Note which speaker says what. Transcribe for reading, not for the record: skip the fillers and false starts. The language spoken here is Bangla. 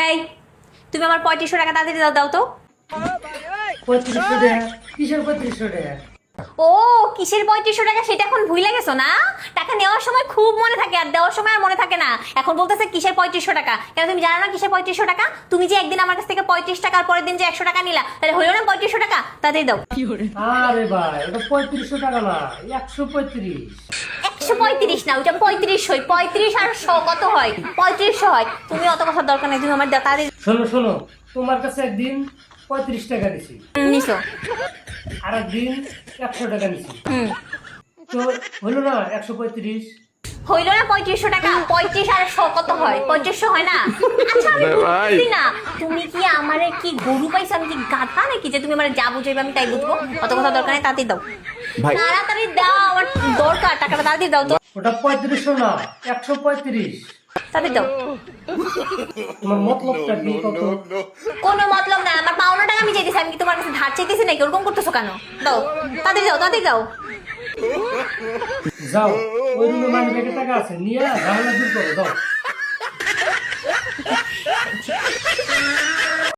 Speaker 1: এই তুমি আমার 3500 টাকা তাড়াতাড়ি দাও দাও তো।
Speaker 2: 3500 টাকা? কিসের 3500 টাকা?
Speaker 1: ও কিসের 3500 টাকা সেটা এখন ভুলে গেছো না? টাকা নেওয়ার সময় খুব মনে থাকে আর দেওয়ার সময় আর মনে থাকে না। এখন বলতেছে কিসের 3500 টাকা? কেন তুমি জানো না কিসের 3500 টাকা? তুমি যে একদিন আমার কাছ থেকে 35 টাকা আর পরের দিন যে 100 টাকা নিলা, তাহলে হলো না 3500 টাকা? তাড়াতাড়ি দাও।
Speaker 2: আরে ভাই ওটা 3500 টাকা না, 135।
Speaker 1: 135 না, ওইটা 35 হয়। 35 আর 100 কত হয়? 3500 হয়। তুমি অত কথার দরকার নেই, তুমি আমার তাড়াতাড়ি
Speaker 2: শোনো শোনো, তোমার কাছে একদিন 35 টাকা দিছি,
Speaker 1: নিছো।
Speaker 2: আর একদিন 100 টাকা নিছি, তো হলো না 135।
Speaker 1: হইল না 3500 টাকা? 35 আর 100 কত হয়? 3500 হয় না? আচ্ছা আমি বুঝছি না, তুমি কি আমারে কি গরু পাইছো? আমি কি গাধা নাকি যে তুমি আমারে যা বুঝাইবে আমি তাই বুঝবো? অত কথা দরকার নেই, তাড়াতাড়ি দাও। তাড়াতাড়ি দাও, আমার দরকার টাকাটা, তাড়াতাড়ি দাও তো।
Speaker 2: ওটা 3500 না, 135।
Speaker 1: তাড়াতাড়ি দাও।
Speaker 2: তোমার মতলবটা কি কত?
Speaker 1: কোনো মতলব না, আমার পাওনা টাকা আমি চাইতেছি। আমি কি তোমার কাছে ধার চাইতেছি নাকি? ওরকম করতেছো কেন? দাও তাড়াতাড়ি দাও, তাড়াতাড়ি দাও।
Speaker 2: যাও, ওই রুমে মানি ব্যাগে টাকা আছে, নিয়ে ঝামেলা দূর করো, দাও।